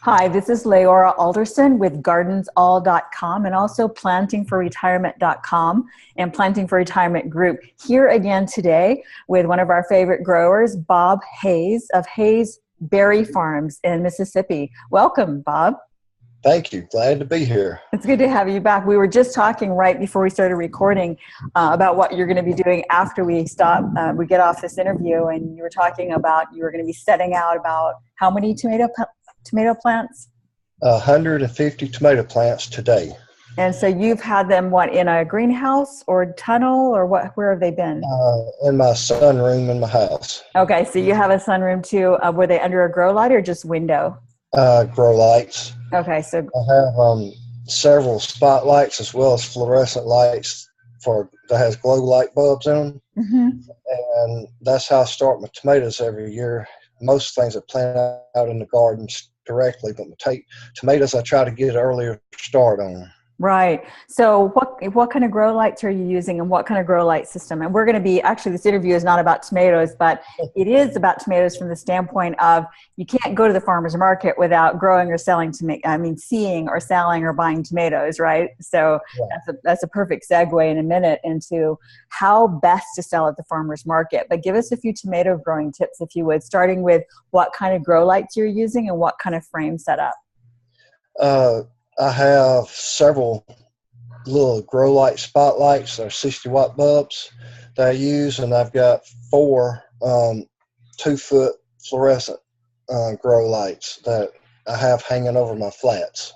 Hi, this is Leora Alderson with gardensall.com and also plantingforretirement.com and Planting for Retirement Group. Here again today with one of our favorite growers, Bob Hayes of Hayes Berry Farms in Mississippi. Welcome, Bob. Thank you. Glad to be here. It's good to have you back. We were just talking right before we started recording about what you're going to be doing after we we get off this interview, and you were talking about you were going to be setting out about how many tomato plants? 150 tomato plants today. And so you've had them, what, in a greenhouse or tunnel, or what? Where have they been? In my sunroom in my house. Okay, so you have a sunroom too. Were they under a grow light or just window? Grow lights. Okay, so I have several spotlights as well as fluorescent lights that has glow light bulbs in them. Mm-hmm. And that's how I start my tomatoes every year. Most things I plant out in the gardens directly, but tomatoes I try to get an earlier start on. Right. So what kind of grow lights are you using, and what kind of grow light system? And we're going to be, actually this interview is not about tomatoes, but it is about tomatoes from the standpoint of you can't go to the farmer's market without growing or seeing or selling or buying tomatoes, right? So yeah. That's a perfect segue in a minute into how best to sell at the farmer's market. But give us a few tomato growing tips, if you would, starting with what kind of grow lights you're using and what kind of frame setup. I have several little grow light spotlights. They're 60-watt bulbs that I use, and I've got 4 2-foot fluorescent grow lights that I have hanging over my flats.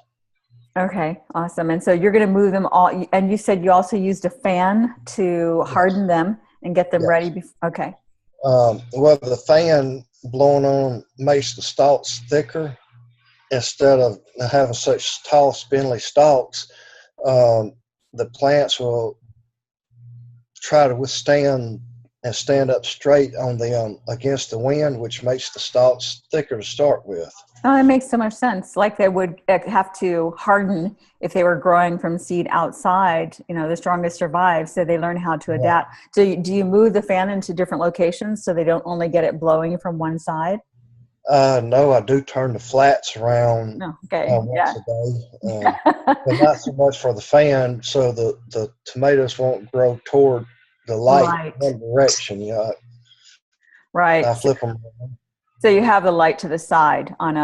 Okay, awesome. And so you're going to move them all, and you said you also used a fan to harden them and get them ready. Okay. Well, the fan blowing on makes the stalks thicker. Instead of having such tall, spindly stalks, the plants will try to withstand and stand up straight on the against the wind, which makes the stalks thicker to start with. Oh, that makes so much sense. Like they would have to harden if they were growing from seed outside. The strongest survive, so they learn how to adapt. So do you move the fan into different locations so they don't only get it blowing from one side? No, I do turn the flats around once a day, but not so much for the fan, so the tomatoes won't grow toward the light in one direction. Right. I flip them around. So you have the light to the side on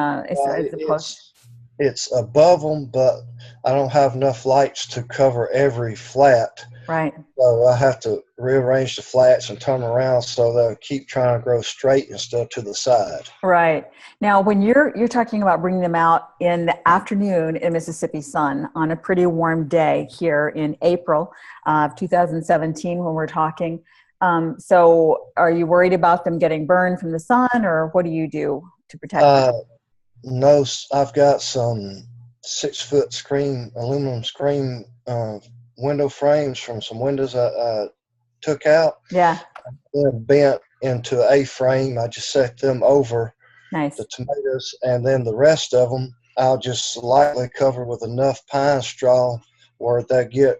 it's above them, but I don't have enough lights to cover every flat. Right. So I have to rearrange the flats and turn them around so they'll keep trying to grow straight instead of to the side. Right. Now, when you're talking about bringing them out in the afternoon in Mississippi sun on a pretty warm day here in April of 2017 when we're talking, so are you worried about them getting burned from the sun, or what do you do to protect them? No, I've got some 6-foot aluminum screen window frames from some windows I took out. Yeah. They're bent into an A-frame. I just set them over the tomatoes, and then the rest of them I'll just slightly cover with enough pine straw where they get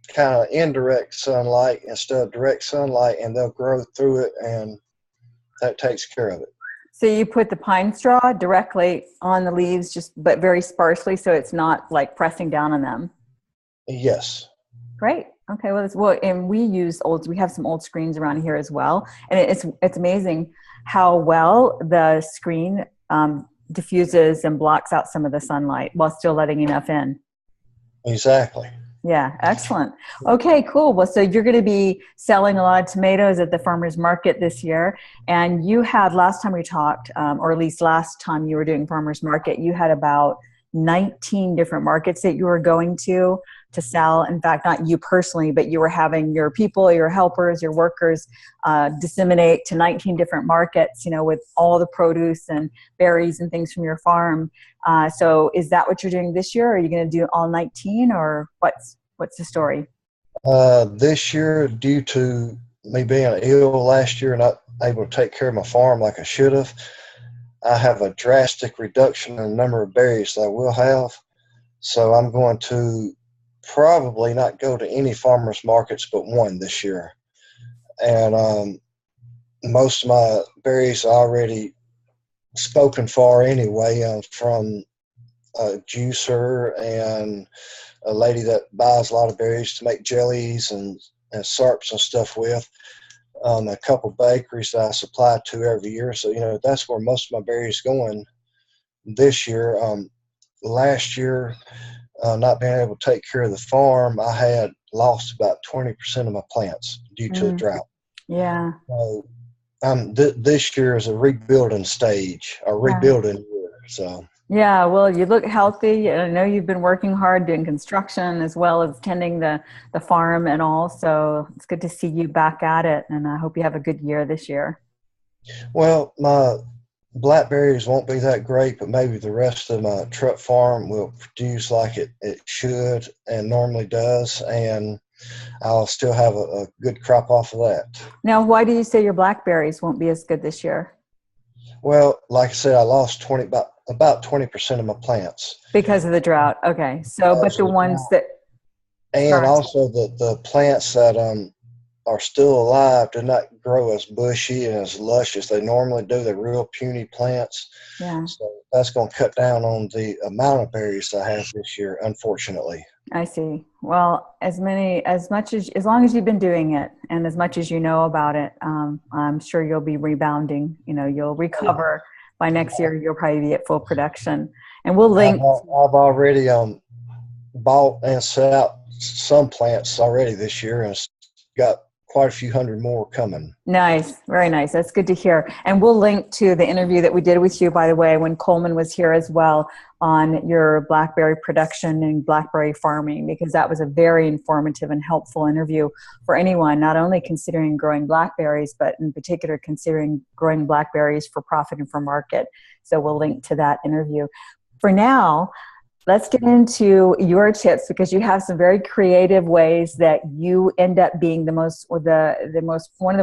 kind of indirect sunlight instead of direct sunlight, and they'll grow through it, and that takes care of it. So you put the pine straw directly on the leaves, but very sparsely, so it's not like pressing down on them. Yes. Great. Okay. And we have some old screens around here as well, and it's amazing how well the screen diffuses and blocks out some of the sunlight while still letting enough in. Exactly. Yeah, excellent. Okay, cool. Well, so you're going to be selling a lot of tomatoes at the farmer's market this year. And you had, last time we talked, or at least last time you were doing farmer's market, you had about 19 different markets that you were going to sell. In fact, not you personally, but you were having your people, your helpers, your workers disseminate to 19 different markets, with all the produce and berries and things from your farm. So is that what you're doing this year? Are you going to do all 19, or what's the story? This year, due to me being ill last year and not able to take care of my farm like I should have, I have a drastic reduction in the number of berries that I will have. So I'm going to probably not go to any farmers markets but one this year. And most of my berries are already spoken for anyway, from a juicer and a lady that buys a lot of berries to make jellies and syrups and stuff with. A couple bakeries that I supply to every year. So, that's where most of my berries going this year. Last year, not being able to take care of the farm, I had lost about 20% of my plants due to the drought. Yeah. So, this year is a rebuilding stage, a rebuilding year. So. Yeah, well, you look healthy. I know you've been working hard doing construction as well as tending the farm and all. So it's good to see you back at it. And I hope you have a good year this year. Well, my blackberries won't be that great, but maybe the rest of my truck farm will produce like it should and normally does. And I'll still have a good crop off of that. Now, why do you say your blackberries won't be as good this year? Well, like I said, I lost about 20% of my plants because of the drought. Okay, so but the ones that and also the plants that are still alive do not grow as bushy and as lush as they normally do. They're real puny plants. Yeah. So that's going to cut down on the amount of berries I have this year, unfortunately. I see. Well, as long as you've been doing it and as much as you know about it, I'm sure you'll be rebounding. You'll recover by next year. You'll probably be at full production, and we'll link. I've already bought and set out some plants already this year, and got quite a few hundred more coming. Nice. Very nice. That's good to hear. And we'll link to the interview that we did with you, by the way, when Coleman was here as well, on your blackberry production and blackberry farming, because that was a very informative and helpful interview for anyone, not only considering growing blackberries, but in particular considering growing blackberries for profit and for market. So we'll link to that interview. For now, let's get into your tips, because you have some very creative ways that you end up being one of the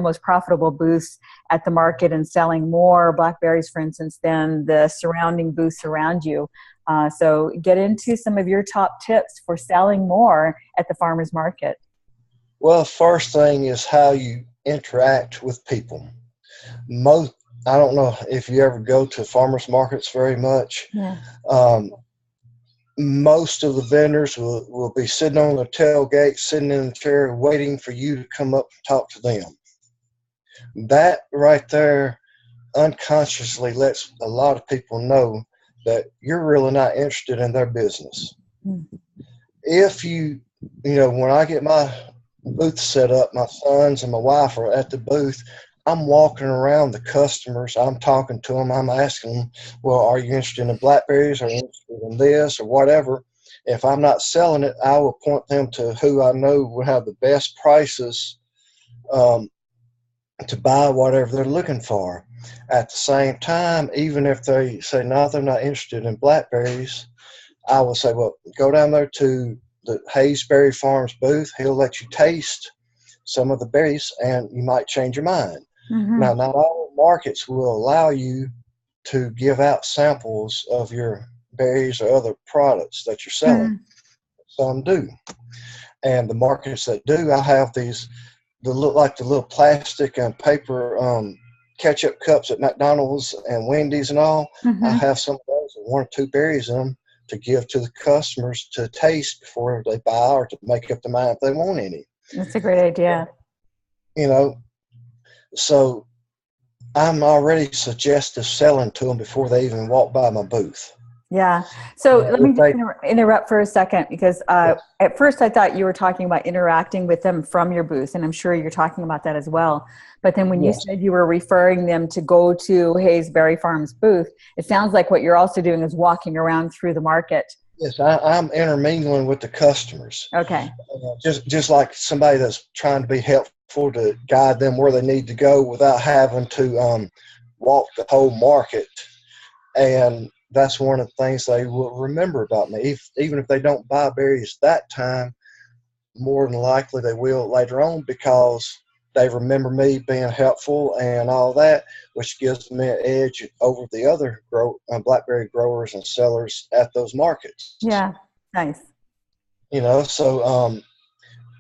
most profitable booths at the market and selling more blackberries, for instance, than the surrounding booths around you. So get into some of your top tips for selling more at the farmer's market. Well, first thing is how you interact with people. I don't know if you ever go to farmers markets very much. Yeah. Most of the vendors will be sitting on the tailgate, sitting in a chair, waiting for you to come up and talk to them. That right there unconsciously lets a lot of people know that you're really not interested in their business. Mm-hmm. If when I get my booth set up, my sons and my wife are at the booth, I'm walking around the customers. I'm talking to them. I'm asking them, well, are you interested in blackberries? Are you interested in this or whatever? If I'm not selling it, I will point them to who I know will have the best prices to buy whatever they're looking for. At the same time, even if they say, no, they're not interested in blackberries, I will say, well, go down there to the Hayes Berry Farms booth. He'll let you taste some of the berries and you might change your mind. Mm-hmm. Now, not all markets will allow you to give out samples of your berries or other products that you're selling. Mm-hmm. Some do. And the markets that do, I have these, they look like the little plastic and paper ketchup cups at McDonald's and Wendy's and all. Mm-hmm. I have some of those with 1 or 2 berries in them to give to the customers to taste before they buy or to make up their mind if they want any. That's a great idea. So I'm already suggestive selling to them before they even walk by my booth. Yeah. So let me just interrupt for a second, because at first I thought you were talking about interacting with them from your booth, and I'm sure you're talking about that as well. But then when you said you were referring them to go to Hayes Berry Farms booth, it sounds like what you're also doing is walking around through the market. Yes, I'm intermingling with the customers. Okay. Just like somebody that's trying to be helpful to guide them where they need to go without having to walk the whole market. And that's one of the things they will remember about me. Even if they don't buy berries that time, more than likely they will later on, because they remember me being helpful and all that, which gives me an edge over the other blackberry growers and sellers at those markets. Yeah, nice. So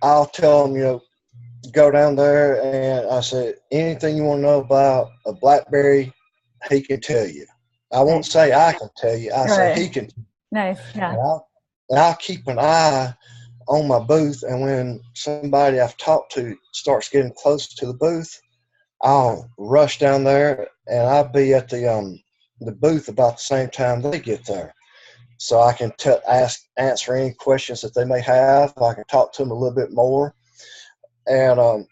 I'll tell them, go down there, and I said, anything you want to know about a blackberry, he can tell you. I won't say I can tell you. I say Right. he can. Nice. Yeah. And I'll keep an eye on my booth, and when somebody I've talked to starts getting close to the booth, I'll rush down there, and I'll be at the booth about the same time they get there, so I can answer any questions that they may have. I can talk to them a little bit more, and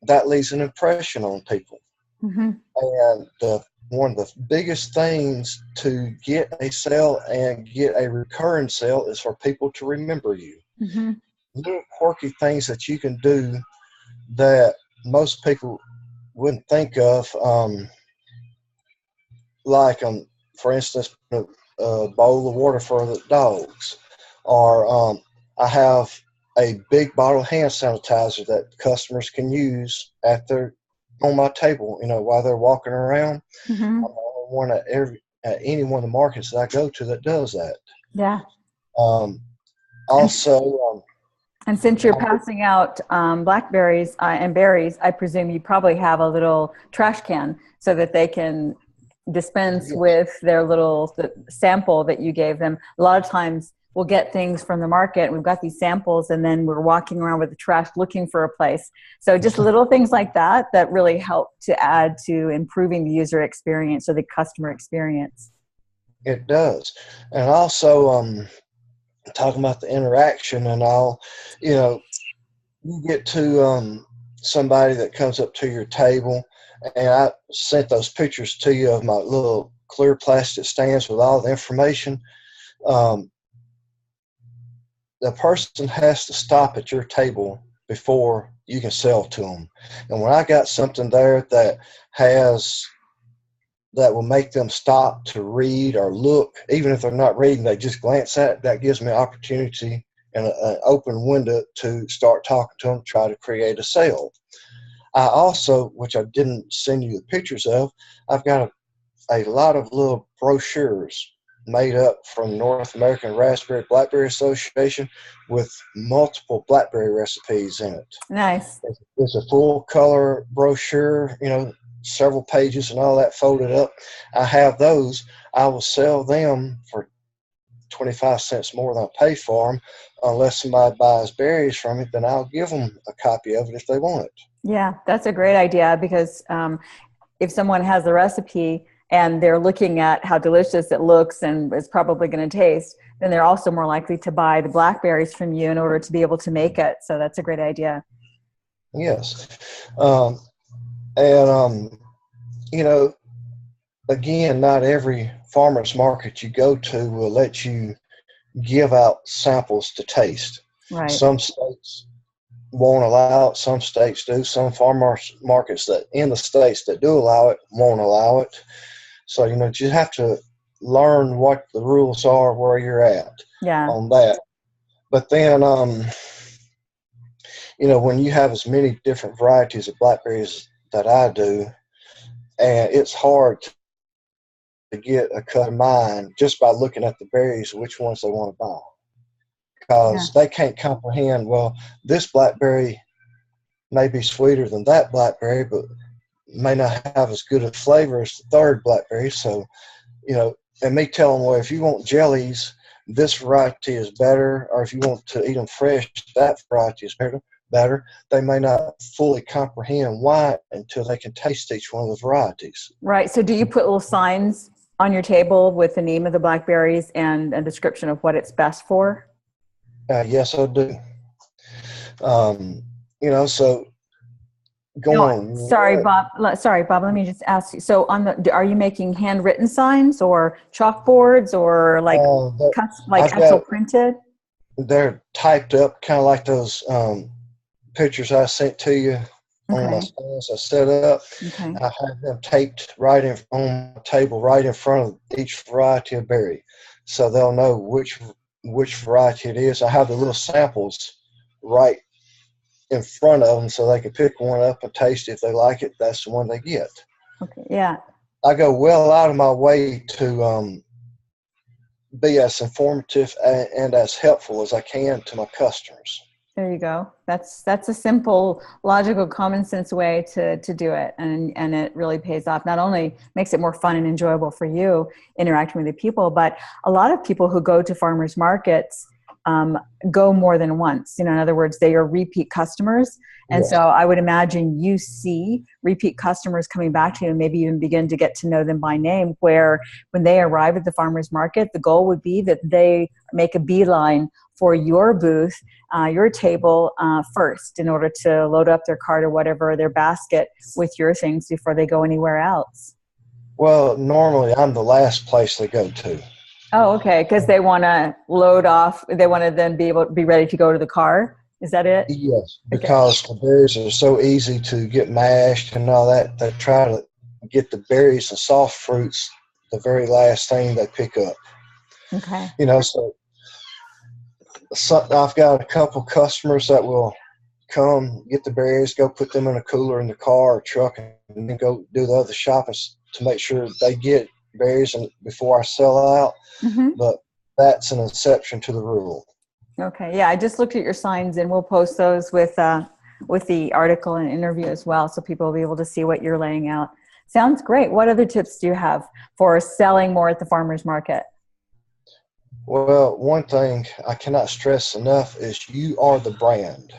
that leaves an impression on people. Mm-hmm. And one of the biggest things to get a sale and get a recurring sale is for people to remember you. Mm-hmm. Little quirky things that you can do that most people wouldn't think of, like for instance, a bowl of water for the dogs, or I have a big bottle of hand sanitizer that customers can use on my table, while they're walking around. Mm-hmm. I'm the only one at any one of the markets that I go to that does that. Yeah. Um, And, also, and since you're passing out blackberries and berries, I presume you probably have a little trash can so that they can dispense with their little sample that you gave them. A lot of times we'll get things from the market. We've got these samples, and then we're walking around with the trash looking for a place. So just little things like that really help to add to improving the user experience or the customer experience. it does. And also, talking about the interaction and all, you get to somebody that comes up to your table, and I sent those pictures to you of my little clear plastic stands with all the information. The person has to stop at your table before you can sell to them. And when I got something there that will make them stop to read or look, even if they're not reading, they just glance at it, that gives me an opportunity and an open window to start talking to them, try to create a sale. I also, which I didn't send you the pictures of, I've got a lot of little brochures made up from North American Raspberry Blackberry Association with multiple blackberry recipes in it. Nice. It's a full color brochure, several pages and all that folded up. I have those. I will sell them for 25 cents more than I pay for them. Unless somebody buys berries from it, then I'll give them a copy of it if they want it. Yeah, that's a great idea, because if someone has the recipe and they're looking at how delicious it looks and is probably going to taste, then they're also more likely to buy the blackberries from you in order to be able to make it. So that's a great idea. Yes. Again, not every farmer's market you go to will let you give out samples to taste. Right. Some states won't allow it. Some states do. Some farmers markets that in the states that do allow it won't allow it. So, you have to learn what the rules are where you're at on that. But then, when you have as many different varieties of blackberries that I do, and it's hard to get a cut of mind just by looking at the berries, which ones they want to buy. Because they can't comprehend, well, this blackberry may be sweeter than that blackberry, but may not have as good a flavor as the third blackberry. So, and me tell them, well, if you want jellies, this variety is better, or if you want to eat them fresh, that variety is better. They may not fully comprehend why until they can taste each one of the varieties. Right. So do you put little signs on your table with the name of the blackberries and a description of what it's best for? Yes, I do. So go on. Sorry, Bob. Let me just ask you. So, are you making handwritten signs or chalkboards or actual printed? They're typed up, kind of like those pictures I sent to you on my stands I set up. Okay. I have them taped on the table right in front of each variety of berry, so they'll know which variety it is. I have the little samples right in front of them so they can pick one up and taste it. If they like it, that's the one they get. Okay. Yeah. I go well out of my way to be as informative and as helpful as I can to my customers. There you go. That's a simple, logical, common sense way to do it, and it really pays off. Not only makes it more fun and enjoyable for you interacting with the people, but a lot of people who go to farmers markets go more than once. You know, in other words, they are repeat customers, and Yes. so I would imagine you see repeat customers coming back to you, and maybe even begin to get to know them by name. Where when they arrive at the farmers market, the goal would be that they make a beeline for your booth, your table first, in order to load up their cart or whatever, their basket with your things before they go anywhere else. Well, normally I'm the last place they go to. Oh, okay, because they want to load off. They want to then be ready to go to the car. Is that it? Yes, Okay. because the berries are so easy to get mashed and all that. They try to get the berries and soft fruits the very last thing they pick up. Okay. You know, so I've got a couple customers that will come get the berries, go put them in a cooler in the car or truck, and then go do the other shopping to make sure they get berries and before I sell out. Mm-hmm. But that's an exception to the rule. Okay. Yeah, I just looked at your signs, and we'll post those with the article and interview as well, so people will be able to see what you're laying out. Sounds great. What other tips do you have for selling more at the farmers market? Well, one thing I cannot stress enough is you are the brand.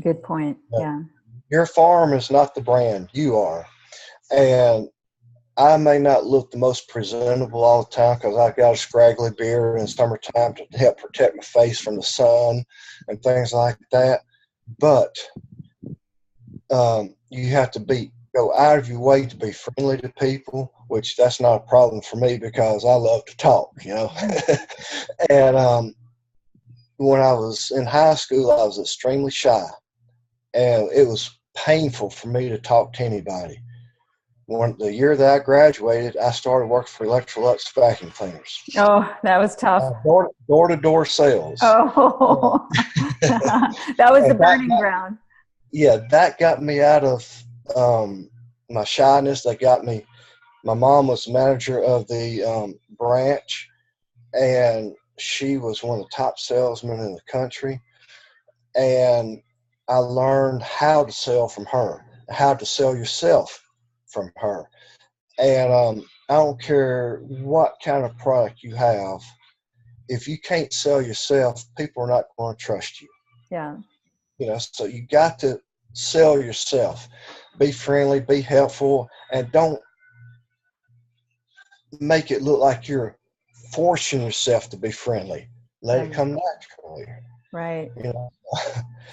Good point. Yeah. Your farm is not the brand. You are. And I may not look the most presentable all the time because I've got a scraggly beard in summertime to help protect my face from the sun and things like that. But you have to go out of your way to be friendly to people, which that's not a problem for me because I love to talk, you know. And when I was in high school, I was extremely shy, and it was painful for me to talk to anybody. The year that I graduated, I started working for Electrolux vacuum cleaners. Oh, that was tough. Door-to-door sales. Oh, that was the burning ground. Yeah, that got me out of my shyness. That got me. My mom was the manager of the branch, and she was one of the top salesmen in the country. And I learned how to sell from her, how to sell yourself from her. And I don't care what kind of product you have. If you can't sell yourself, people are not going to trust you. Yeah. You know, so you got to sell yourself. Be friendly, be helpful, and don't make it look like you're forcing yourself to be friendly. Let it come naturally. Right. You know?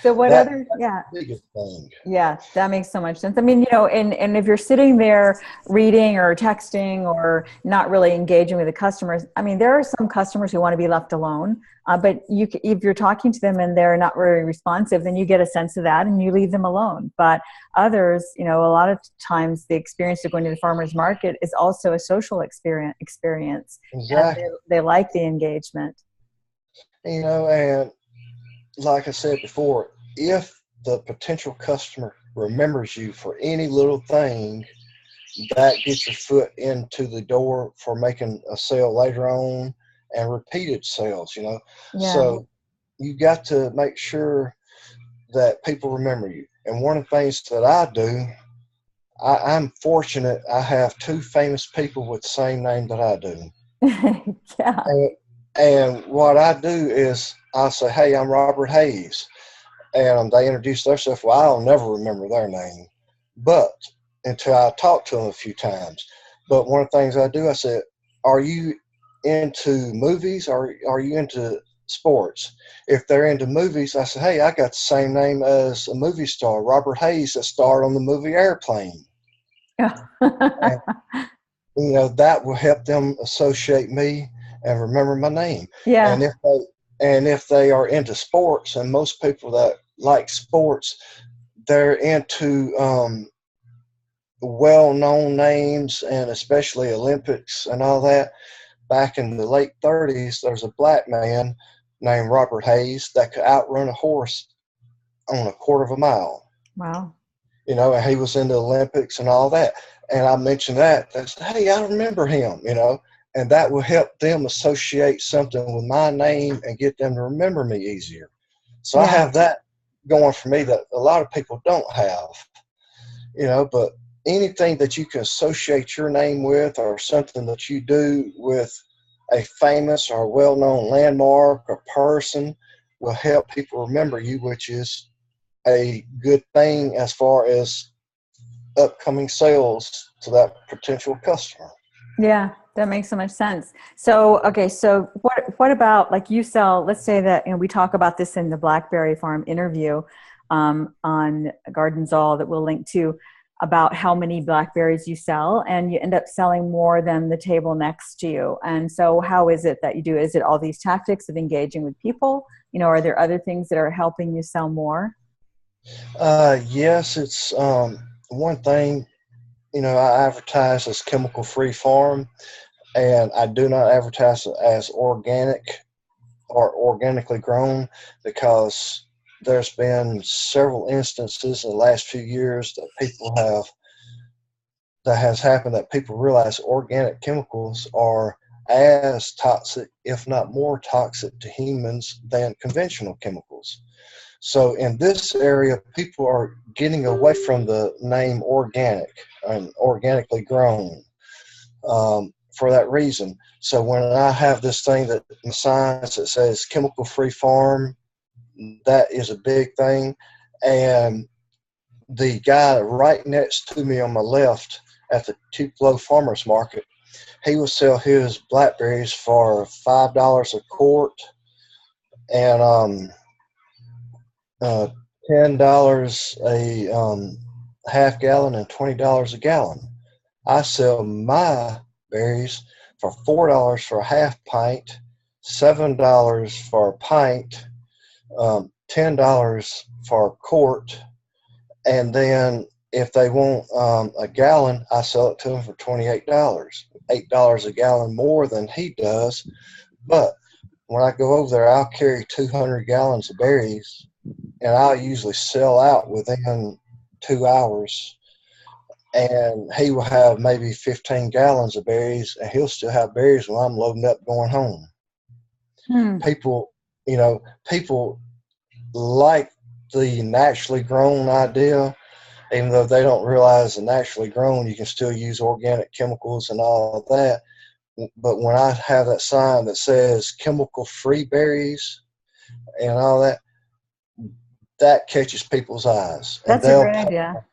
So what other, biggest thing. Yeah, that makes so much sense. I mean, you know, and if you're sitting there reading or texting or not really engaging with the customers, I mean, there are some customers who want to be left alone, but if you're talking to them and they're not very responsive, then you get a sense of that and you leave them alone. But others, you know, a lot of times the experience of going to the farmer's market is also a social experience. Exactly. And they like the engagement. You know, and like I said before, if the potential customer remembers you for any little thing, that gets your foot into the door for making a sale later on and repeated sales, you know. Yeah. So you got to make sure that people remember you. And one of the things that I do, I'm fortunate I have two famous people with the same name that I do. Yeah. And what I do is I say, hey, I'm Robert Hayes. And they introduce themselves. Well, I'll never remember their name, but until I talk to them a few times. But one of the things I do, I said, are you into movies or are you into sports? If they're into movies, I said, hey, I got the same name as a movie star, Robert Hayes, that starred on the movie Airplane. Yeah. And, you know, that will help them associate me and remember my name. Yeah. And if they are into sports, and most people that like sports, they're into well-known names, and especially Olympics and all that. Back in the late 30s, there's a black man named Robert Hayes that could outrun a horse on a quarter of a mile. Wow. You know, and he was in the Olympics and all that. And I mentioned that. They said, hey, I remember him, you know. And that will help them associate something with my name and get them to remember me easier. So I have that going for me that a lot of people don't have, but anything that you can associate your name with or something that you do with a famous or well-known landmark or person will help people remember you, which is a good thing as far as upcoming sales to that potential customer. Yeah, that makes so much sense. So, okay, so what about, like, you sell, let's say that, we talk about this in the Blackberry Farm interview on Gardens-All that we'll link to, about how many blackberries you sell, and you end up selling more than the table next to you. And so how is it that you do? Is it all these tactics of engaging with people? Are there other things that are helping you sell more? Yes, it's one thing. I advertise as chemical-free farm, and I do not advertise it as organic or organically grown, because there's been several instances in the last few years that has happened, that people realize organic chemicals are as toxic, if not more toxic to humans than conventional chemicals. So in this area, people are getting away from the name organic and organically grown for that reason. So when I have this thing that signs that says chemical-free farm, that is a big thing. And the guy right next to me on my left at the Tupelo Farmers Market, he will sell his blackberries for $5 a quart and $10 a half gallon and $20 a gallon. I sell my berries for $4 for a half pint, $7 for a pint, $10 for a quart, and then if they want a gallon, I sell it to them for $28, $8 a gallon more than he does. But when I go over there, I'll carry 200 gallons of berries, and I'll usually sell out within 2 hours. And he will have maybe 15 gallons of berries, and he'll still have berries when I'm loading up going home. People like the naturally grown idea, even though they don't realize the naturally grown, you can still use organic chemicals and all of that. But when I have that sign that says chemical-free berries and all that, that catches people's eyes. That's a great idea.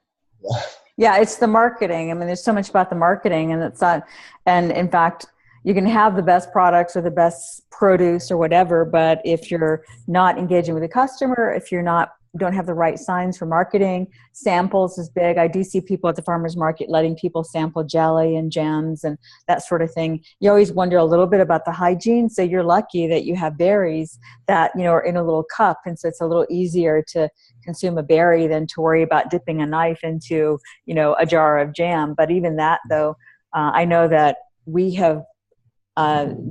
Yeah, it's the marketing. I mean, there's so much about the marketing, and it's not, and in fact, you can have the best products or the best produce or whatever, but if you're not engaging with the customer, if you're not, don't have the right signs for marketing, samples is big. I do see people at the farmers market letting people sample jelly and jams and that sort of thing. You always wonder a little bit about the hygiene. So you're lucky that you have berries that, are in a little cup. And so it's a little easier to consume a berry than to worry about dipping a knife into, a jar of jam. But even that, though, I know that we have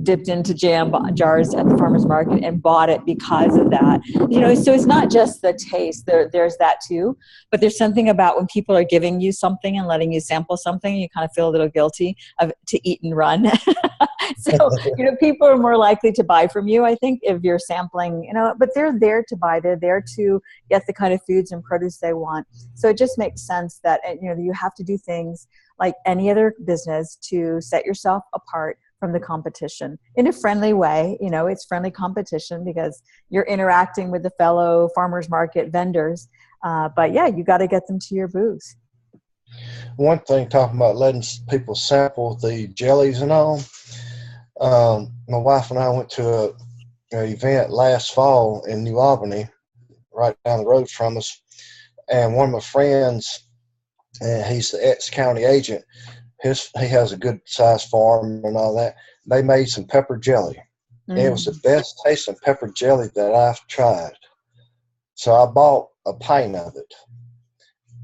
dipped into jam jars at the farmers market and bought it because of that. So it's not just the taste. There's that too, but there's something about when people are giving you something and letting you sample something, you kind of feel a little guilty to eat and run. So, people are more likely to buy from you, I think, if you're sampling, but they're there to buy. They're there to get the kind of foods and produce they want. So it just makes sense that, you have to do things like any other business to set yourself apart from the competition in a friendly way. It's friendly competition because you're interacting with the fellow farmers market vendors. But yeah, you got to get them to your booth. One thing, talking about letting people sample the jellies and all, my wife and I went to an event last fall in New Albany, right down the road from us. And one of my friends, and he's the ex-county agent, he has a good sized farm and all that. They made some pepper jelly. It was the best tasting pepper jelly that I've tried. So I bought a pint of it.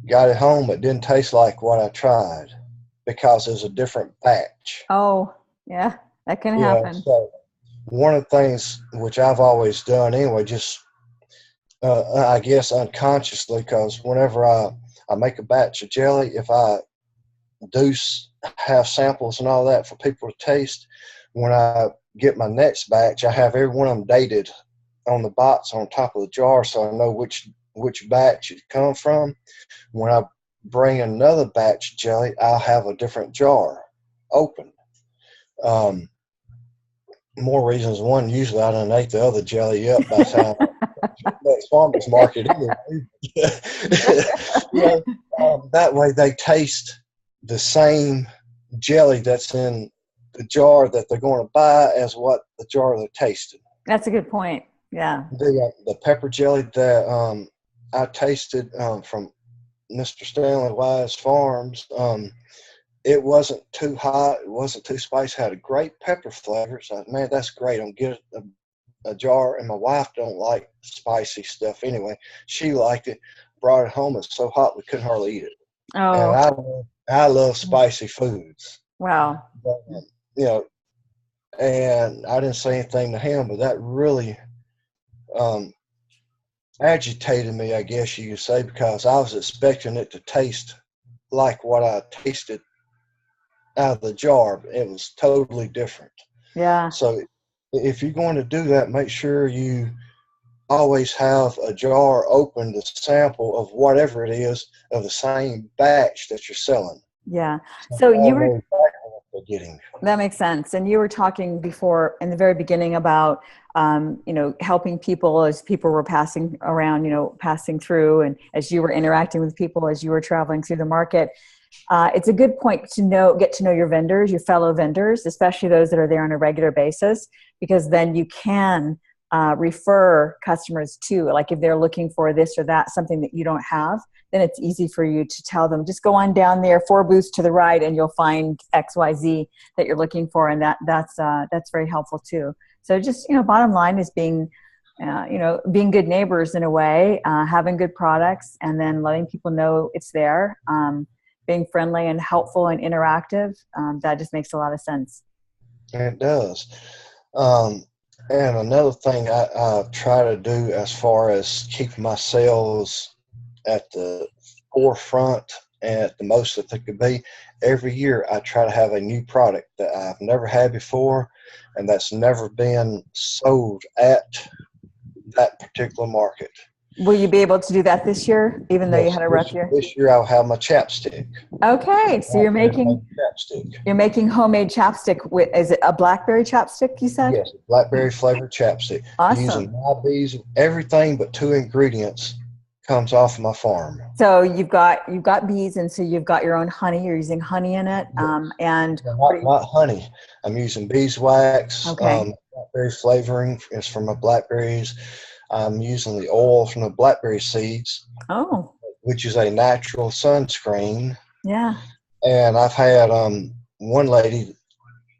Got it home. It didn't taste like what I tried because it was a different batch. Oh, yeah, that can happen. So one of the things which I've always done anyway, just I guess unconsciously, because whenever I make a batch of jelly, if I do have samples and all that for people to taste, when I get my next batch, I have every one of them dated on the box on top of the jar, so I know which which batch it come from. When I bring another batch of jelly, I'll have a different jar open. More reasons than one. Usually I done ate the other jelly up by the time next farmer's market anyway. That way they taste the same jelly that's in the jar that they're going to buy as what the jar they're tasting. That's a good point. Yeah. The pepper jelly that I tasted from Mr. Stanley Wise Farms, it wasn't too hot, it wasn't too spicy, had a great pepper flavor. So, man, that's great. I'm getting a jar, and my wife don't like spicy stuff anyway. She liked it, brought it home. It's so hot we couldn't hardly eat it. Oh. And I love spicy foods. Wow. But, and I didn't say anything to him, but that really agitated me, I guess you could say, because I was expecting it to taste like what I tasted out of the jar. It was totally different. Yeah. So if you're going to do that, make sure you always have a jar open to sample of whatever it is of the same batch that you're selling. Yeah. So you were getting. That makes sense. And you were talking before in the very beginning about, helping people as people were passing around, passing through, and as you were interacting with people, as you were traveling through the market. It's a good point to get to know your vendors, your fellow vendors, especially those that are there on a regular basis, because then you can refer customers to, like if they're looking for this or that, something that you don't have, then it's easy for you to tell them, just go on down there 4 booths to the right and you'll find XYZ that you're looking for. And that's very helpful too. So just, bottom line is being good neighbors in a way, having good products, and then letting people know it's there, being friendly and helpful and interactive. That just makes a lot of sense. It does. And another thing I try to do as far as keeping my sales at the forefront and at the most that they could be, every year I try to have a new product that I've never had before and that's never been sold at that particular market. Will you be able to do that this year, even though you had a rough year? This year I'll have my chapstick. Okay, so you're making homemade chapstick. Is it a blackberry chapstick, you said? Yes, blackberry flavored chapstick. Awesome. Using my bees, everything but 2 ingredients comes off of my farm. So you've got bees, and so you've got your own honey. You're using honey in it, and not honey. I'm using beeswax. Okay. Blackberry flavoring is from my blackberries. I'm using the oil from the blackberry seeds. Oh. Which is a natural sunscreen. Yeah. And I've had one lady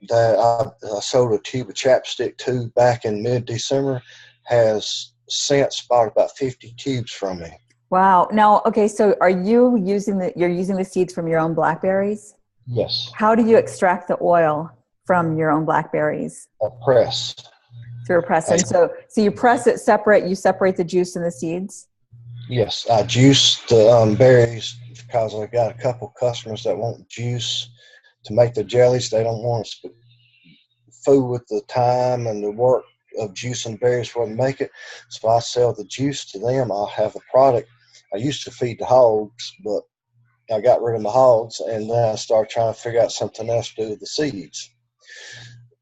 that I sold a tube of chapstick to back in mid-December has since bought about 50 tubes from me. Wow. Now, okay, so are you using the seeds from your own blackberries? Yes. How do you extract the oil from your own blackberries? A press. Through a press. And so you press it you separate the juice and the seeds? Yes. I juice the berries because I've got a couple customers that want juice to make the jellies. They don't want to fool with the time and the work of juicing berries before they make it. So I sell the juice to them. I'll have the product. I used to feed the hogs, but I got rid of my hogs, and then I started trying to figure out something else to do with the seeds.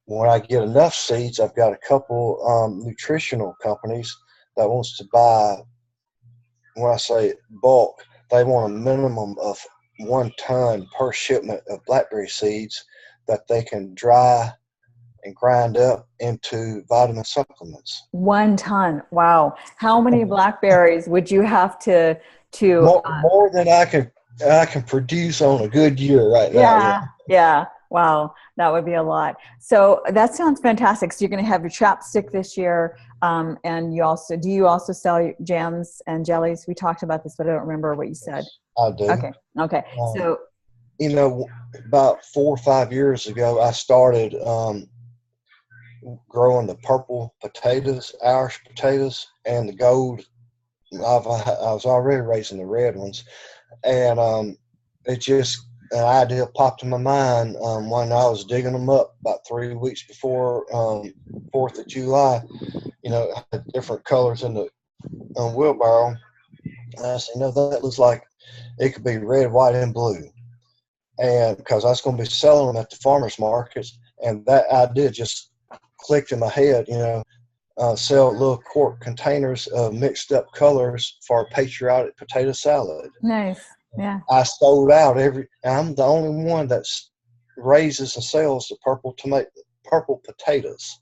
When I get enough seeds, I've got a couple nutritional companies that wants to buy, when I say bulk, they want a minimum of 1 ton per shipment of blackberry seeds that they can dry and grind up into vitamin supplements. 1 ton. Wow. How many blackberries would you have to more than I can produce on a good year right now. Yeah. Wow. That would be a lot. So that sounds fantastic. So you're going to have your chapstick this year. And do you also sell jams and jellies? We talked about this, but I don't remember what you said. I do. Okay. So, about 4 or 5 years ago, I started growing the purple potatoes, Irish potatoes, and the gold. I was already raising the red ones, and it just an idea popped in my mind when I was digging them up about 3 weeks before 4th of July. Had different colors in the wheelbarrow, And I said, no, that looks like it could be red, white, and blue. And because I was going to be selling them at the farmers markets, and that idea just clicked in my head, sell little quart containers of mixed up colors for a patriotic potato salad. Nice. Yeah. I sold out I'm the only one that raises and sells the purple potatoes.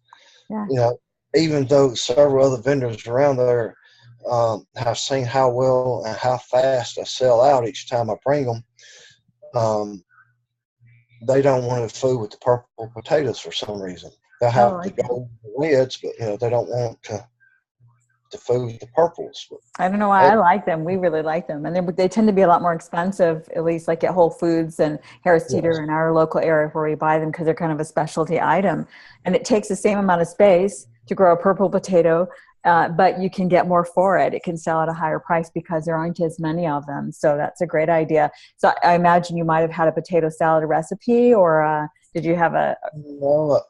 Yeah. Even though several other vendors around there have seen how well and how fast I sell out each time I bring them, they don't want to fool with the purple potatoes for some reason. They'll have the gold reds, but they don't want to fool with the purples. I don't know why I like them. We really like them, and they tend to be a lot more expensive, at least like at Whole Foods and Harris Teeter in our local area where we buy them, because they're kind of a specialty item, and it takes the same amount of space to grow a purple potato. But you can get more for it. It can sell at a higher price because there aren't as many of them. So that's a great idea. So I imagine you might have had a potato salad recipe, or did you have a? Well,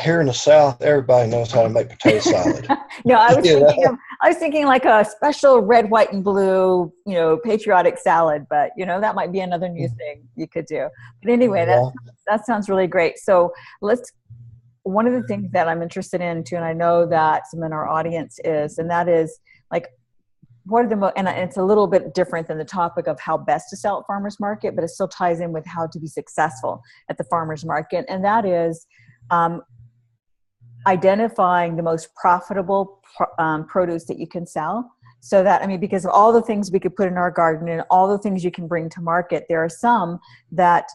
here in the South, everybody knows how to make potato salad. No, I was thinking like a special red, white, and blue, patriotic salad. But that might be another new thing you could do. But anyway, that sounds really great. So one of the things that I'm interested in too, and I know that some in our audience is, and that is like, what are the and it's a little bit different than the topic of how best to sell at farmers market, but it still ties in with how to be successful at the farmers market. And that is identifying the most profitable produce that you can sell. So that, because of all the things we could put in our garden and all the things you can bring to market, there are some that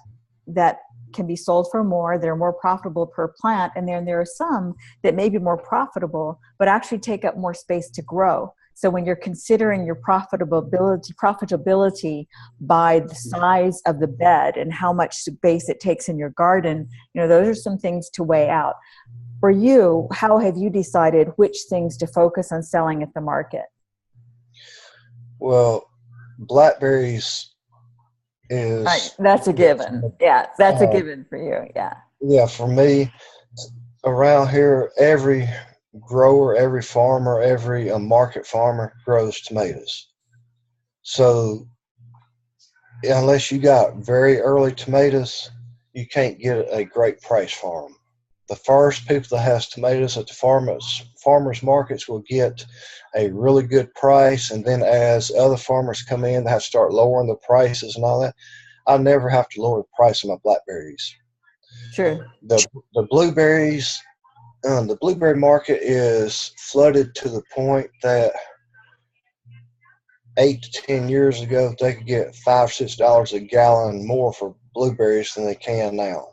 can be sold for more, they're more profitable per plant, and then there are some that may be more profitable but actually take up more space to grow. So when you're considering your profitability by the size of the bed and how much space it takes in your garden, those are some things to weigh out. For you, how have you decided which things to focus on selling at the market? Well, blackberries is... Right, that's a given. Yeah, that's a given for you. Yeah. Yeah, for me, around here, every grower, every farmer, every market farmer grows tomatoes. So unless you got very early tomatoes, you can't get a great price for them. The first people that has tomatoes at the farmers markets will get a really good price, and then as other farmers come in, they have to start lowering the prices and all that. I never have to lower the price of my blackberries. Sure. The blueberries, the blueberry market is flooded to the point that 8 to 10 years ago, they could get $5-6 a gallon more for blueberries than they can now.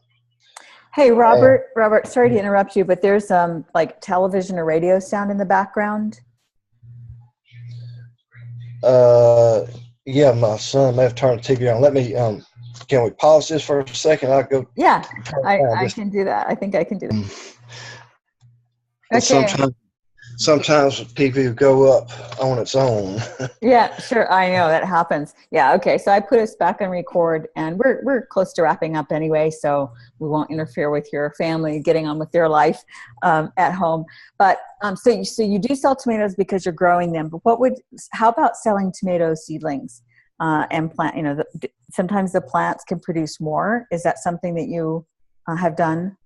Hey, Robert, sorry to interrupt you, but there's like television or radio sound in the background. Yeah, my son may have turned the TV on. Let me, can we pause this for a second? I'll go. Yeah, I can do that. I think I can do that. Okay. Sometimes TV will go up on its own. Yeah, sure. I know that happens. Yeah. Okay. So I put us back on record, and we're close to wrapping up anyway, so we won't interfere with your family getting on with their life at home. But so you do sell tomatoes because you're growing them. But how about selling tomato seedlings and plant? Sometimes the plants can produce more. Is that something that you have done?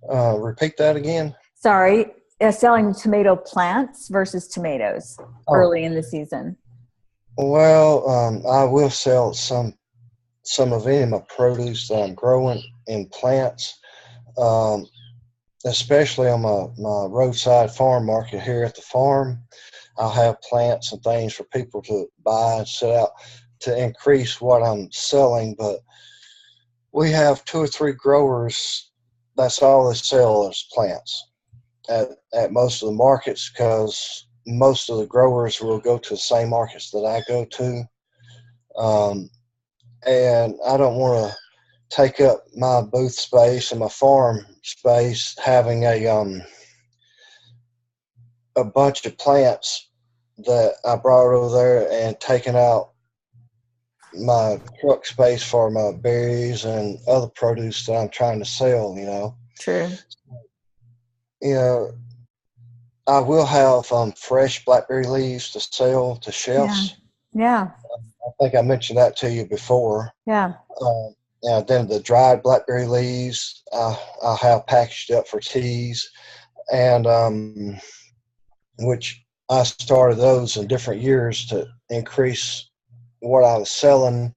Repeat that again. Sorry. Selling tomato plants versus tomatoes early in the season. Well, I will sell some of any of my produce that I'm growing in plants, especially on my roadside farm market here at the farm. I'll have plants and things for people to buy and set out to increase what I'm selling. But we have 2 or 3 growers. That's all they sell is plants at most of the markets, because most of the growers will go to the same markets that I go to. And I don't want to take up my booth space and my farm space having a bunch of plants that I brought over there and taking out my truck space for my berries and other produce that I'm trying to sell, True. I will have fresh blackberry leaves to sell to Yeah. chefs. Yeah. I think I mentioned that to you before. Yeah. And then the dried blackberry leaves, I have packaged up for teas, and which I started those in different years to increase what I was selling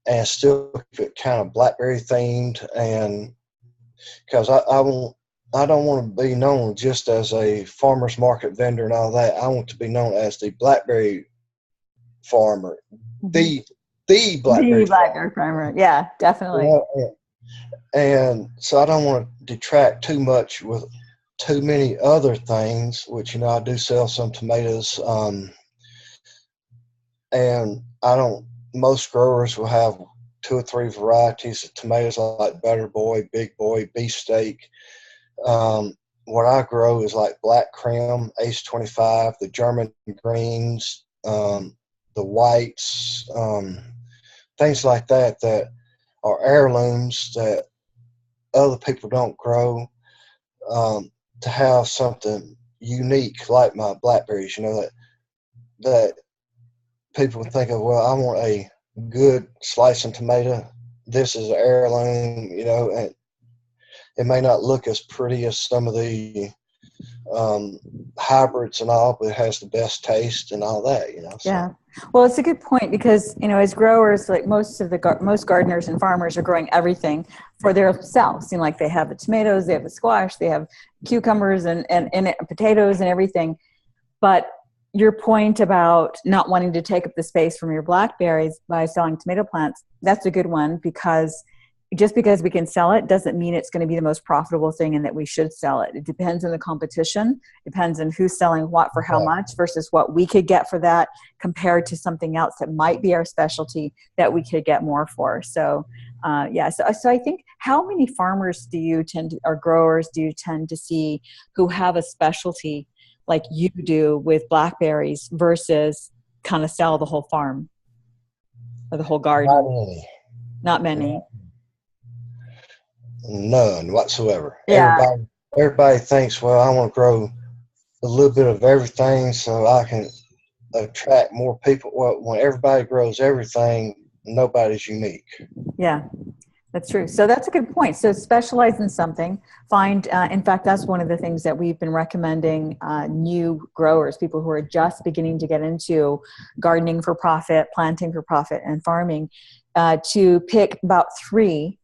and still keep it kind of blackberry themed. And because I don't want to be known just as a farmer's market vendor and all that. I want to be known as the blackberry farmer, Mhm. the The blackberry farmer. blackberry primer. Yeah, You definitely. know, and so I don't want to detract too much with too many other things, which, I do sell some tomatoes. And I don't, most growers will have two or three varieties of tomatoes like Butter Boy, Big Boy, Beefsteak. Um, what I grow is like Black Krim, Ace 25, the German greens, the whites, things like that that are heirlooms that other people don't grow. To have something unique like my blackberries, that people think of, well, I want a good slicing tomato. This is an heirloom, and it may not look as pretty as some of the um, hybrids and all, but it has the best taste and all that. Yeah. So Well, it's a good point because, as growers, like most gardeners and farmers are growing everything for themselves. Like they have the tomatoes, they have the squash, they have cucumbers and potatoes and everything. But your point about not wanting to take up the space from your blackberries by selling tomato plants, that's a good one, because just because we can sell it doesn't mean it's going to be the most profitable thing and that we should sell it. It depends on the competition, depends on who's selling what for how yeah, much versus what we could get for that compared to something else that might be our specialty that we could get more for. So so I think, how many farmers or growers do you tend to see who have a specialty like you do with blackberries versus kind of sell the whole farm or the whole not garden? any, Not many. none whatsoever. Yeah. Everybody thinks, well, I want to grow a little bit of everything so I can attract more people. Well, when everybody grows everything, nobody's unique. Yeah, that's true. So that's a good point. So specialize in something. In fact, that's one of the things that we've been recommending new growers, people who are just beginning to get into gardening for profit, planting for profit, and farming, to pick about 3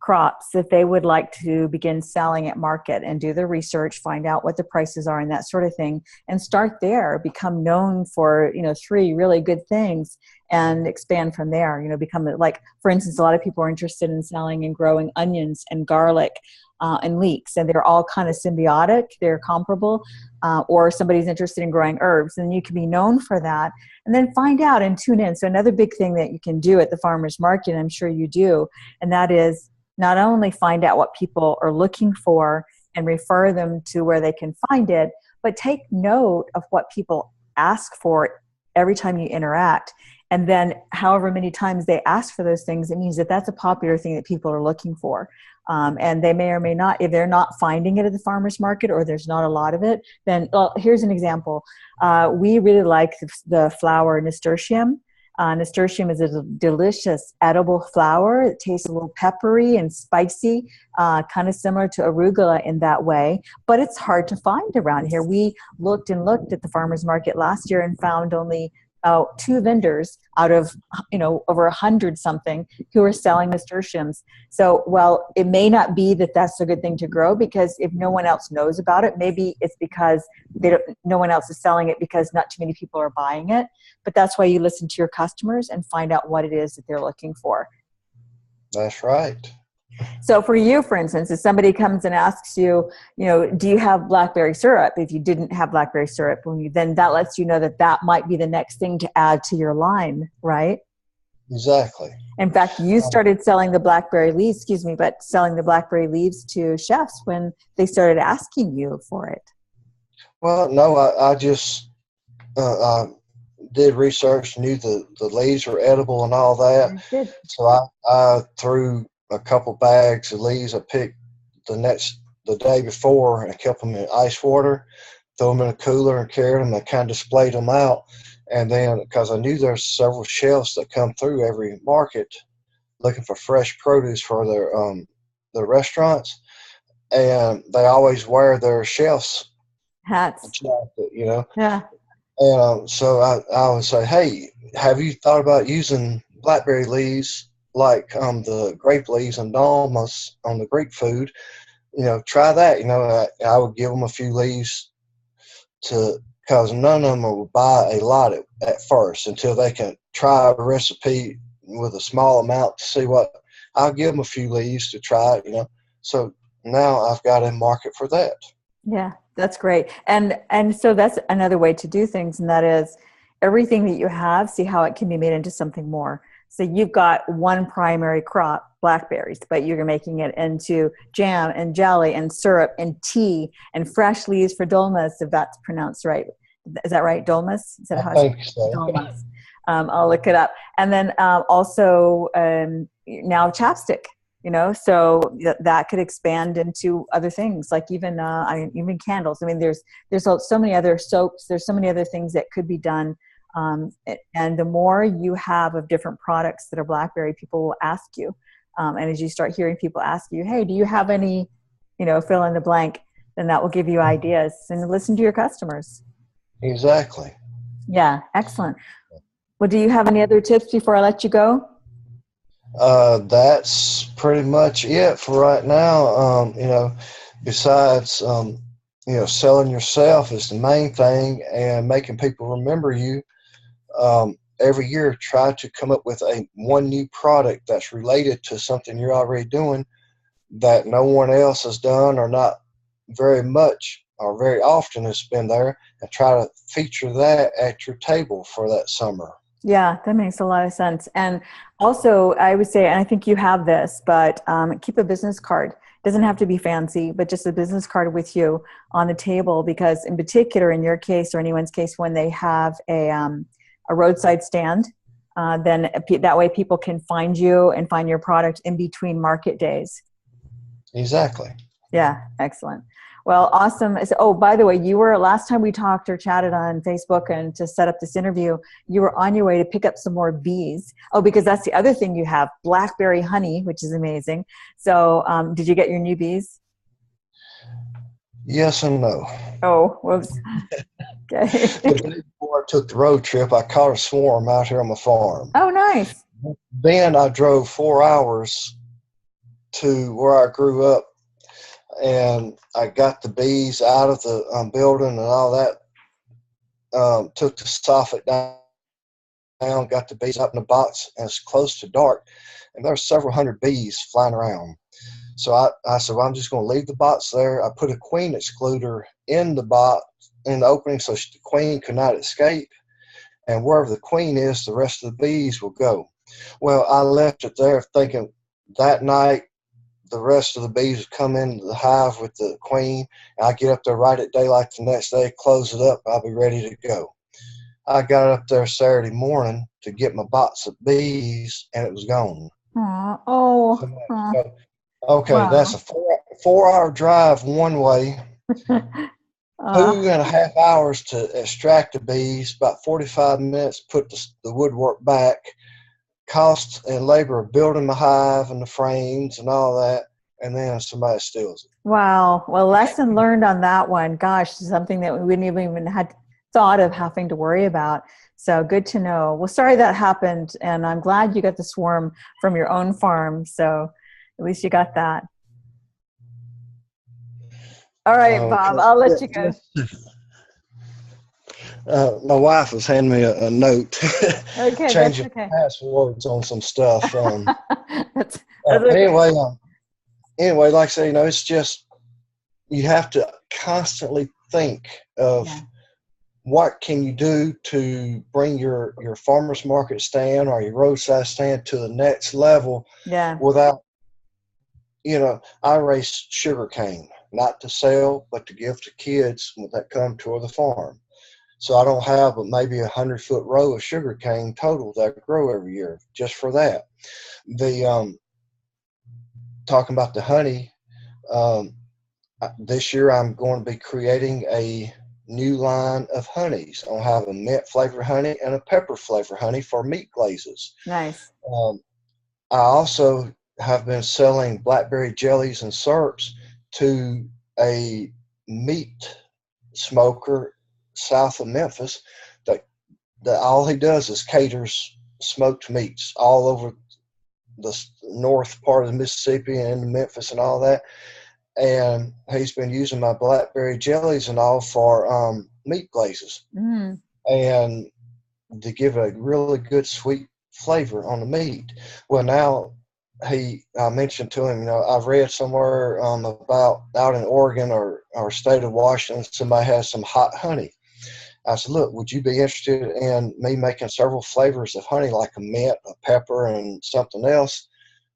crops that they would like to begin selling at market and do the research, find out what the prices are and that sort of thing, and start there, become known for, 3 really good things and expand from there, become like, for instance, a lot of people are interested in selling and growing onions and garlic and leeks, and they're all kind of symbiotic, they're comparable, or somebody's interested in growing herbs, and you can be known for that, and then find out and tune in. So another big thing that you can do at the farmers market, I'm sure you do, and that is not only find out what people are looking for and refer them to where they can find it, but take note of what people ask for every time you interact. And then however many times they ask for those things, it means that that's a popular thing that people are looking for. And they may or may not, if they're not finding it at the farmer's market or there's not a lot of it, then, well, here's an example. We really like the flower nasturtium. Nasturtium is a delicious edible flower. It tastes a little peppery and spicy, kind of similar to arugula in that way, but it's hard to find around here. We looked and looked at the farmer's market last year and found only 2 vendors out of over 100 something who are selling nasturtiums. So, well, it may not be that that's a good thing to grow, because if no one else knows about it, maybe it's because no one else is selling it because not too many people are buying it. But that's why you listen to your customers and find out what it is that they're looking for. That's right. So for you, for instance, if somebody comes and asks you, do you have blackberry syrup? If you didn't have blackberry syrup, then that lets you know that that might be the next thing to add to your line, right? Exactly. In fact, you started selling the blackberry leaves, selling the blackberry leaves to chefs when they started asking you for it. Well, no, I just I did research, knew the leaves were edible and all that. Good. So I threw a couple bags of leaves I picked the day before and kept them in ice water. throw them in a cooler and carried them. I kind of displayed them out. And then, because I knew there's several chefs that come through every market looking for fresh produce for their restaurants, and they always wear their chef's Hats. jacket, you know. Yeah. And so I would say, hey, have you thought about using blackberry leaves like the grape leaves and dolmas on the Greek food? You know, try that. You know, I would give them a few leaves because none of them will buy a lot at first until they can try a recipe with a small amount to see what. I'll give them a few leaves to try it, you know. So now I've got a market for that. Yeah, that's great. And so that's another way to do things, and that is everything that you have, see how it can be made into something more. So you've got one primary crop, blackberries, but you're making it into jam and jelly and syrup and tea and fresh leaves for dolmas, if that's pronounced right. Is that right? Dolmas? Is that how I think so. dolmas? I'll look it up. And then also now chapstick. You know, so that could expand into other things, like even even candles. I mean, there's so many other soaps. There's so many other things that could be done. And the more you have of different products that are blackberry, people will ask you. And as you start hearing people ask you, hey, do you have any, you know, fill in the blank, then that will give you ideas, and listen to your customers. Exactly. Yeah, excellent. Well, do you have any other tips before I let you go? That's pretty much it for right now. You know, besides, you know, selling yourself is the main thing, and making people remember you. Every year, try to come up with one new product that's related to something you're already doing that no one else has done, or not very much or very often has been there, and try to feature that at your table for that summer. Yeah, that makes a lot of sense. And also, I would say, and I think you have this, but keep a business card. It doesn't have to be fancy, but just a business card with you on the table, because in particular, in your case or anyone's case, when they have a roadside stand, then that way people can find you and find your product in between market days. Exactly. Yeah, excellent. Well, awesome. Oh, by the way, you were, last time we talked or chatted on Facebook and to set up this interview, you were on your way to pick up some more bees. Oh, because that's the other thing you have, blackberry honey, which is amazing. So did you get your new bees? Yes and no. Oh, whoops. Okay. The day before I took the road trip, I caught a swarm out here on my farm. Oh, nice. Then I drove 4 hours to where I grew up, and I got the bees out of the building and all that. Took the soffit down, got the bees up in the box, and it's close to dark, and there's several hundred bees flying around. So I said, well, I'm just going to leave the box there. I put a queen excluder in the box, in the opening, so the queen could not escape. And wherever the queen is, the rest of the bees will go. Well, I left it there thinking that night the rest of the bees would come into the hive with the queen. I get up there right at daylight the next day, close it up, I'll be ready to go. I got up there Saturday morning to get my box of bees, and it was gone. Aww. Oh. So, okay, Wow. that's a 4-hour drive one way. 2.5 hours to extract the bees, about 45 minutes to put the woodwork back, cost and labor of building the hive and the frames and all that, and then somebody steals it. Wow. Well, lesson learned on that one. Gosh, something that we wouldn't even had thought of having to worry about. So good to know. Well, sorry that happened, and I'm glad you got the swarm from your own farm. So at least you got that. All right, Bob, I'll let you go. My wife was handing me a note, Okay, changing that's okay. passwords on some stuff. That's okay. Anyway, like I say, you know, it's just you have to constantly think of what can you do to bring your farmer's market stand or your roadside stand to the next level. Yeah. Without, you know, I raise sugar cane, not to sell, but to give to kids that come to the farm. So I don't have but maybe 100-foot row of sugar cane total that I grow every year just for that. The talking about the honey, this year I'm going to be creating a new line of honeys. I'll have a mint flavor honey and a pepper flavor honey for meat glazes. Nice. Um, I also have been selling blackberry jellies and syrups to a meat smoker south of Memphis that all he does is caters smoked meats all over the north part of the Mississippi and Memphis and all that. And he's been using my blackberry jellies and all for meat glazes. Mm. And to give a really good sweet flavor on the meat. Well, now I mentioned to him, I've read somewhere about out in Oregon or state of Washington, somebody has some hot honey. I said, look, would you be interested in me making several flavors of honey, like a mint, a pepper, and something else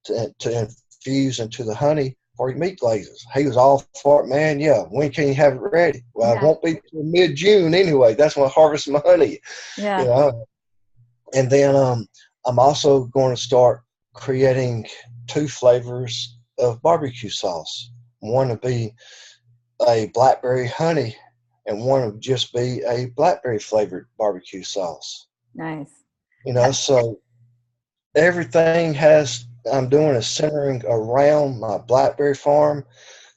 to infuse into the honey for your meat glazes? He was all for it, man. Yeah, when can you have it ready? Well, Yeah. it won't be till mid-June anyway. That's when I harvest my honey. Yeah. And then I'm also going to start creating 2 flavors of barbecue sauce. One would be a blackberry honey, and one would just be a blackberry flavored barbecue sauce. Nice. So everything I'm doing is centering around my blackberry farm.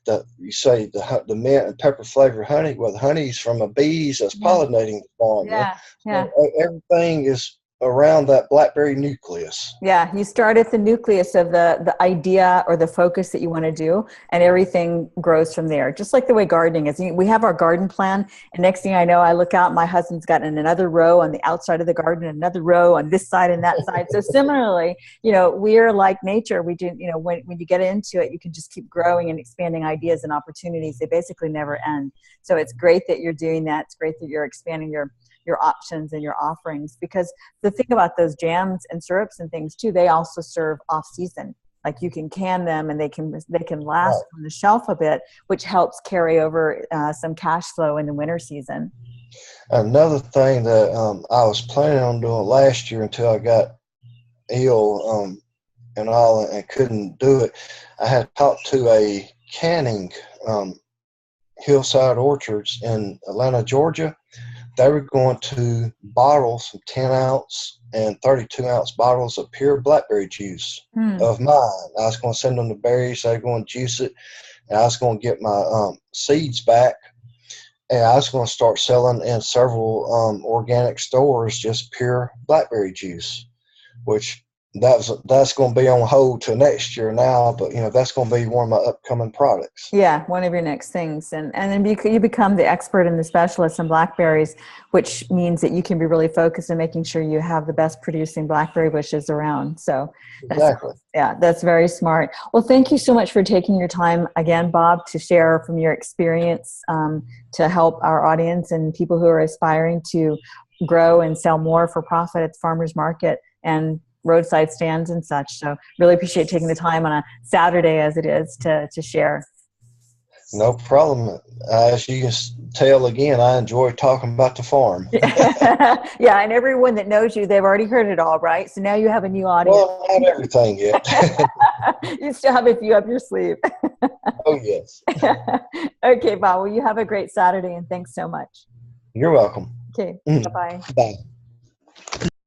You say the mint and pepper flavored honey. Well, the honey's from the bees that's pollinating the farm. Yeah. Yeah. So everything is around that blackberry nucleus. Yeah, you start at the nucleus of the idea or the focus that you want to do, and everything grows from there. Just like the way gardening is. We have our garden plan, and next thing I know, I look out, my husband's got another row on the outside of the garden, another row on this side and that side. So similarly, we're like nature. We do, when you get into it, you can just keep growing and expanding ideas and opportunities. They basically never end. So it's great that you're doing that. It's great that you're expanding your options and your offerings, because the thing about those jams and syrups and things too, they also serve off season. Like you can can them and they can last on the shelf a bit, which helps carry over some cash flow in the winter season. Another thing that I was planning on doing last year until I got ill and couldn't do it, I had talked to a canning Hillside Orchards in Atlanta, Georgia. They were going to bottle some 10-ounce and 32-ounce bottles of pure blackberry juice of mine. I was going to send them the berries. They were going to juice it, and I was going to get my seeds back, and I was going to start selling in several organic stores just pure blackberry juice, which that's going to be on hold till next year now, but that's going to be one of my upcoming products. Yeah, one of your next things, and then you become the expert and the specialist in blackberries, which means that you can be really focused on making sure you have the best producing blackberry bushes around. So exactly. That's very smart. Well, thank you so much for taking your time again, Bob, to share from your experience to help our audience and people who are aspiring to grow and sell more for profit at the farmers market and roadside stands and such. So really appreciate taking the time on a Saturday as it is to share. No problem. As you can tell again, I enjoy talking about the farm. Yeah, and everyone that knows you, they've already heard it all, right? So now you have a new audience. Well, not everything yet. You still have a few up your sleeve. Oh, yes. Okay, Bob. Well, you have a great Saturday, and thanks so much. You're welcome. Okay, bye-bye. Bye.